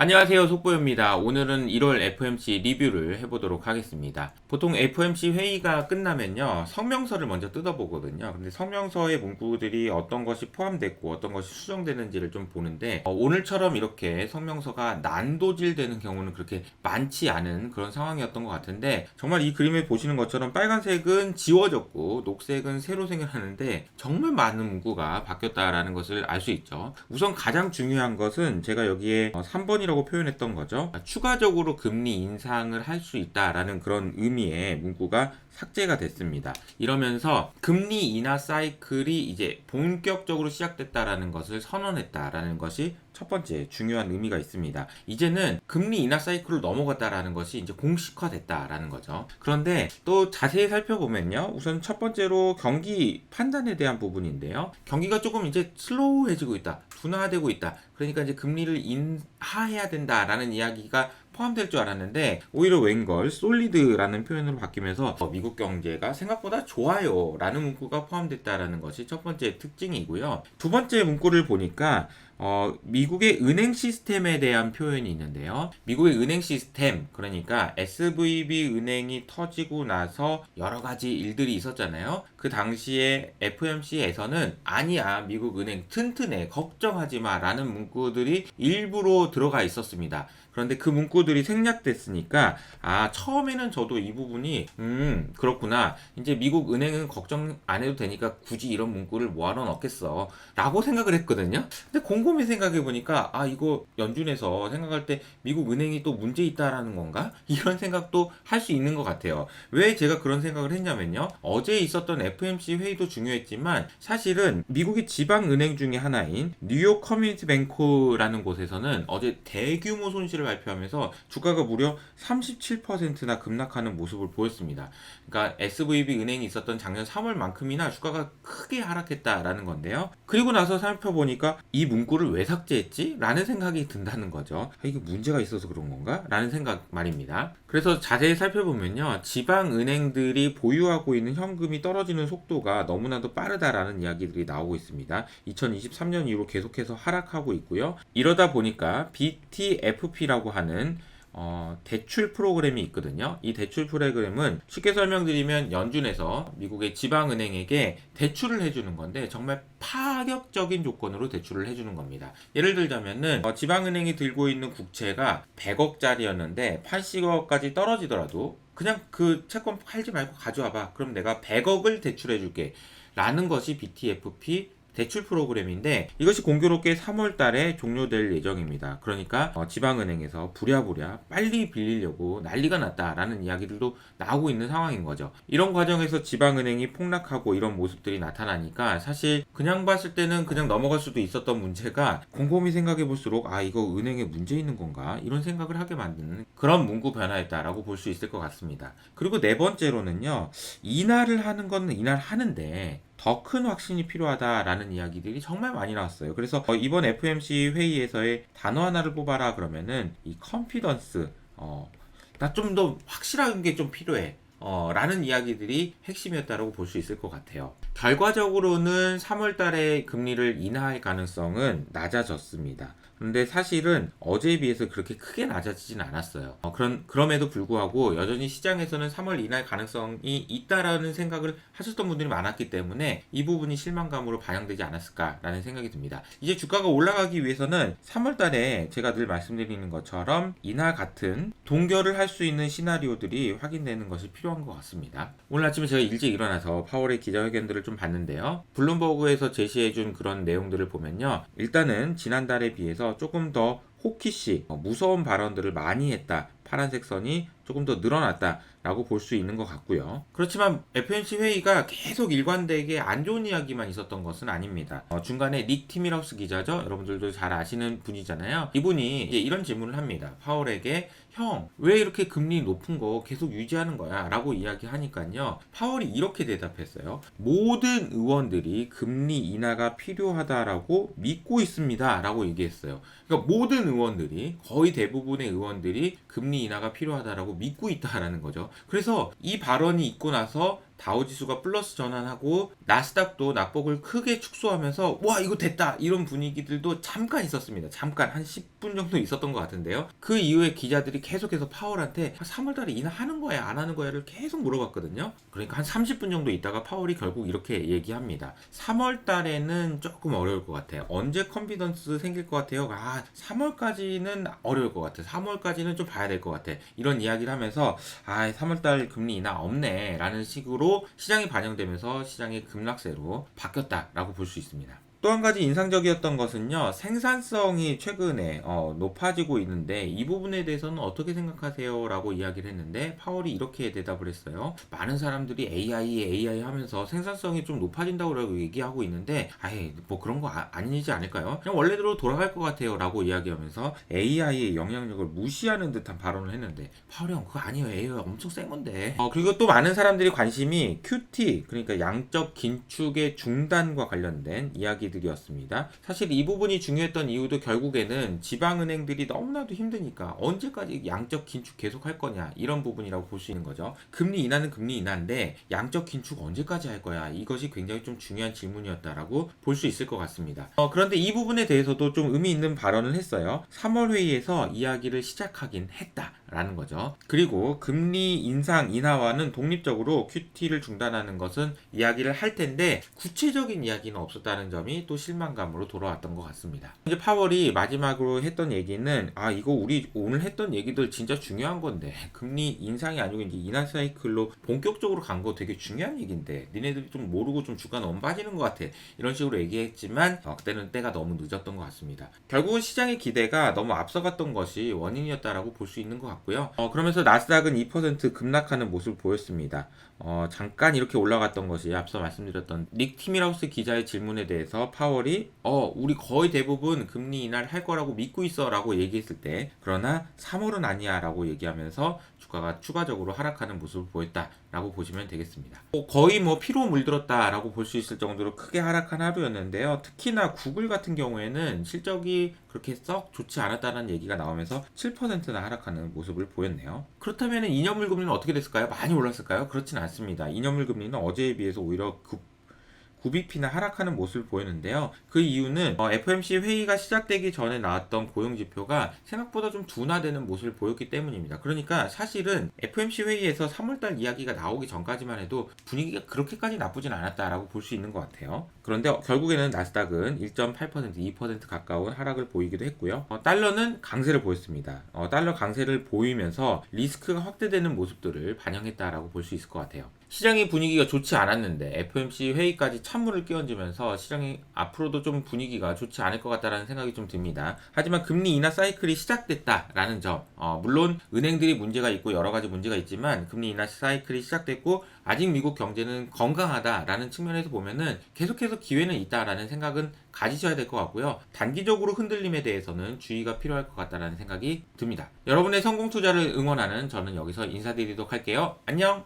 안녕하세요, 속보입니다. 오늘은 1월 FOMC 리뷰를 해보도록 하겠습니다. 보통 FOMC 회의가 끝나면요, 성명서를 먼저 뜯어보거든요. 근데 성명서의 문구들이 어떤 것이 포함됐고 어떤 것이 수정되는지를 좀 보는데, 오늘처럼 이렇게 성명서가 난도질되는 경우는 그렇게 많지 않은 그런 상황이었던 것 같은데, 정말 이 그림에 보시는 것처럼 빨간색은 지워졌고 녹색은 새로 생겨나는데 정말 많은 문구가 바뀌었다라는 것을 알 수 있죠. 우선 가장 중요한 것은 제가 여기에 3번이라고 표현했던 거죠. 추가적으로 금리 인상을 할 수 있다라는 그런 의미의 문구가 삭제가 됐습니다. 이러면서 금리 인하 사이클이 이제 본격적으로 시작됐다라는 것을 선언했다라는 것이 첫 번째 중요한 의미가 있습니다. 이제는 금리 인하 사이클을 넘어갔다라는 것이 이제 공식화됐다라는 거죠. 그런데 또 자세히 살펴보면요, 우선 첫 번째로 경기 판단에 대한 부분인데요. 경기가 조금 이제 슬로우해지고 있다, 둔화되고 있다. 그러니까 이제 금리를 인하해야 된다라는 이야기가 포함될 줄 알았는데 오히려 웬걸 솔리드라는 표현으로 바뀌면서 미국 경제가 생각보다 좋아요 라는 문구가 포함됐다라는 것이 첫 번째 특징이고요. 두 번째 문구를 보니까 미국의 은행 시스템에 대한 표현이 있는데요. 미국의 은행 시스템, 그러니까 SVB 은행이 터지고 나서 여러 가지 일들이 있었잖아요. 그 당시에 FOMC에서는 아니야, 미국 은행 튼튼해, 걱정하지 마 라는 문구들이 일부러 들어가 있었습니다. 그런데 그 문구들이 생략됐으니까 처음에는 저도 이 부분이 그렇구나, 이제 미국 은행은 걱정 안 해도 되니까 굳이 이런 문구를 뭐하러 넣겠어 라고 생각을 했거든요. 근데 곰곰이 생각해 보니까 이거 연준에서 생각할 때 미국 은행이 또 문제 있다라는 건가? 이런 생각도 할 수 있는 것 같아요. 왜 제가 그런 생각을 했냐면요, 어제 있었던 FOMC 회의도 중요했지만 사실은 미국의 지방은행 중에 하나인 뉴욕 커뮤니티 뱅크라는 곳에서는 어제 대규모 손실을 발표하면서 주가가 무려 37%나 급락하는 모습을 보였습니다. 그러니까 SVB 은행이 있었던 작년 3월만큼이나 주가가 크게 하락했다라는 건데요. 그리고 나서 살펴보니까 이 문구를 왜 삭제했지? 라는 생각이 든다는 거죠. 이게 문제가 있어서 그런 건가? 라는 생각 말입니다. 그래서 자세히 살펴보면요, 지방은행들이 보유하고 있는 현금이 떨어지는 속도가 너무나도 빠르다라는 이야기들이 나오고 있습니다. 2023년 이후로 계속해서 하락하고 있고요. 이러다 보니까 BTFP라고 하는 대출 프로그램이 있거든요. 이 대출 프로그램은 쉽게 설명드리면 연준에서 미국의 지방은행에게 대출을 해주는 건데 정말 파격적인 조건으로 대출을 해주는 겁니다. 예를 들자면은 지방은행이 들고 있는 국채가 100억짜리였는데 80억까지 떨어지더라도 그냥 그 채권 팔지 말고 가져와봐. 그럼 내가 100억을 대출해줄게 라는 것이 BTFP 대출 프로그램인데, 이것이 공교롭게 3월 달에 종료될 예정입니다. 그러니까 지방은행에서 부랴부랴 빨리 빌리려고 난리가 났다라는 이야기들도 나오고 있는 상황인 거죠. 이런 과정에서 지방은행이 폭락하고 이런 모습들이 나타나니까 사실 그냥 봤을 때는 그냥 넘어갈 수도 있었던 문제가 곰곰이 생각해 볼수록 이거 은행에 문제 있는 건가? 이런 생각을 하게 만드는 그런 문구 변화였다라고 볼 수 있을 것 같습니다. 그리고 네 번째로는요, 인하를 하는 건 인하를 하는데 더 큰 확신이 필요하다라는 이야기들이 정말 많이 나왔어요. 그래서 이번 FOMC 회의에서의 단어 하나를 뽑아라 그러면은 이 컨피던스, 나 좀 더 확실한 게 좀 필요해 라는 이야기들이 핵심이었다고 볼 수 있을 것 같아요. 결과적으로는 3월 달에 금리를 인하할 가능성은 낮아졌습니다. 근데 사실은 어제에 비해서 그렇게 크게 낮아지진 않았어요. 그럼에도 불구하고 여전히 시장에서는 3월 인하의 가능성이 있다라는 생각을 하셨던 분들이 많았기 때문에 이 부분이 실망감으로 반영되지 않았을까라는 생각이 듭니다. 이제 주가가 올라가기 위해서는 3월 달에 제가 늘 말씀드리는 것처럼 인하 같은 동결을 할 수 있는 시나리오들이 확인되는 것이 필요한 것 같습니다. 오늘 아침에 제가 일찍 일어나서 파월의 기자회견들을 좀 봤는데요. 블룸버그에서 제시해준 그런 내용들을 보면요, 일단은 지난달에 비해서 조금 더 호키시, 무서운 발언들을 많이 했다, 파란색 선이 조금 더 늘어났다라고 볼 수 있는 것 같고요. 그렇지만 FOMC 회의가 계속 일관되게 안 좋은 이야기만 있었던 것은 아닙니다. 중간에 닉 티밀하우스 기자죠, 여러분들도 잘 아시는 분이잖아요. 이분이 이제 이런 질문을 합니다. 파월에게 형, 왜 이렇게 금리 높은 거 계속 유지하는 거야? 라고 이야기하니까요, 파월이 이렇게 대답했어요. 모든 의원들이 금리 인하가 필요하다라고 믿고 있습니다 라고 얘기했어요. 그러니까 모든 의원들이, 거의 대부분의 의원들이 금리 인하가 필요하다라고 믿고 있다라는 거죠. 그래서 이 발언이 있고 나서 다우지수가 플러스 전환하고 나스닥도 낙폭을 크게 축소하면서 와 이거 됐다 이런 분위기들도 잠깐 있었습니다. 잠깐 한 10분 정도 있었던 것 같은데요. 그 이후에 기자들이 계속해서 파월한테 3월달에 인하하는 거야 안 하는 거야를 계속 물어봤거든요. 그러니까 한 30분 정도 있다가 파월이 결국 이렇게 얘기합니다. 3월달에는 조금 어려울 것 같아요. 언제 컨피던스 생길 것 같아요? 3월까지는 어려울 것 같아. 3월까지는 좀 봐야 될 것 같아. 이런 이야기를 하면서 3월달 금리 인하 없네 라는 식으로 시장이 반영되면서 시장의 급락세로 바뀌었다라고 볼 수 있습니다. 또 한 가지 인상적이었던 것은요, 생산성이 최근에 높아지고 있는데 이 부분에 대해서는 어떻게 생각하세요? 라고 이야기를 했는데 파월이 이렇게 대답을 했어요. 많은 사람들이 AI 하면서 생산성이 좀 높아진다고 얘기하고 있는데 뭐 그런 거 아니지 않을까요? 그냥 원래대로 돌아갈 것 같아요 라고 이야기하면서 AI의 영향력을 무시하는 듯한 발언을 했는데 파월이 형 그거 아니에요. AI 엄청 센 건데. 그리고 또 많은 사람들이 관심이 QT 그러니까 양적 긴축의 중단과 관련된 이야기들이었습니다. 사실 이 부분이 중요했던 이유도 결국에는 지방은행들이 너무나도 힘드니까 언제까지 양적 긴축 계속 할 거냐 이런 부분이라고 볼 수 있는 거죠. 금리 인하는 금리 인하인데 양적 긴축 언제까지 할 거야 이것이 굉장히 좀 중요한 질문이었다라고 볼 수 있을 것 같습니다. 그런데 이 부분에 대해서도 좀 의미 있는 발언을 했어요. 3월 회의에서 이야기를 시작하긴 했다라는 거죠. 그리고 금리 인상 인하와는 독립적으로 QT를 중단하는 것은 이야기를 할 텐데 구체적인 이야기는 없었다는 점이 또 실망감으로 돌아왔던 것 같습니다. 이제 파월이 마지막으로 했던 얘기는 이거 우리 오늘 했던 얘기들 진짜 중요한 건데 금리 인상이 아니고 이제 인하 사이클로 본격적으로 간 거 되게 중요한 얘기인데 니네들이 좀 모르고 좀 주가 너무 빠지는 것 같아 이런 식으로 얘기했지만 그때는 때가 너무 늦었던 것 같습니다. 결국은 시장의 기대가 너무 앞서갔던 것이 원인이었다라고 볼 수 있는 것 같고요. 그러면서 나스닥은 2% 급락하는 모습을 보였습니다. 잠깐 이렇게 올라갔던 것이 앞서 말씀드렸던 닉 티밀하우스 기자의 질문에 대해서 파월이 우리 거의 대부분 금리 인하를 할 거라고 믿고 있어 라고 얘기했을 때 그러나 3월은 아니야 라고 얘기하면서 주가가 추가적으로 하락하는 모습을 보였다라고 보시면 되겠습니다. 거의 피로 물들었다 라고 볼 수 있을 정도로 크게 하락한 하루였는데요. 특히나 구글 같은 경우에는 실적이 그렇게 썩 좋지 않았다는 얘기가 나오면서 7%나 하락하는 모습을 보였네요. 그렇다면 이념물 금리는 어떻게 됐을까요? 많이 올랐을까요? 그렇진 않습니다. 이념물 금리는 어제에 비해서 오히려 9bp나 하락하는 모습을 보이는데요. 그 이유는 FOMC 회의가 시작되기 전에 나왔던 고용지표가 생각보다 좀 둔화되는 모습을 보였기 때문입니다. 그러니까 사실은 FOMC 회의에서 3월달 이야기가 나오기 전까지만 해도 분위기가 그렇게까지 나쁘진 않았다라고 볼 수 있는 것 같아요. 그런데 결국에는 나스닥은 1.8%, 2% 가까운 하락을 보이기도 했고요. 달러는 강세를 보였습니다. 달러 강세를 보이면서 리스크가 확대되는 모습들을 반영했다라고 볼 수 있을 것 같아요. 시장의 분위기가 좋지 않았는데 FOMC 회의까지 찬물을 끼얹으면서 시장이 앞으로도 좀 분위기가 좋지 않을 것 같다는 생각이 좀 듭니다. 하지만 금리 인하 사이클이 시작됐다라는 점, 물론 은행들이 문제가 있고 여러 가지 문제가 있지만 금리 인하 사이클이 시작됐고 아직 미국 경제는 건강하다라는 측면에서 보면은 계속해서 기회는 있다라는 생각은 가지셔야 될 것 같고요. 단기적으로 흔들림에 대해서는 주의가 필요할 것 같다라는 생각이 듭니다. 여러분의 성공 투자를 응원하는 저는 여기서 인사드리도록 할게요. 안녕!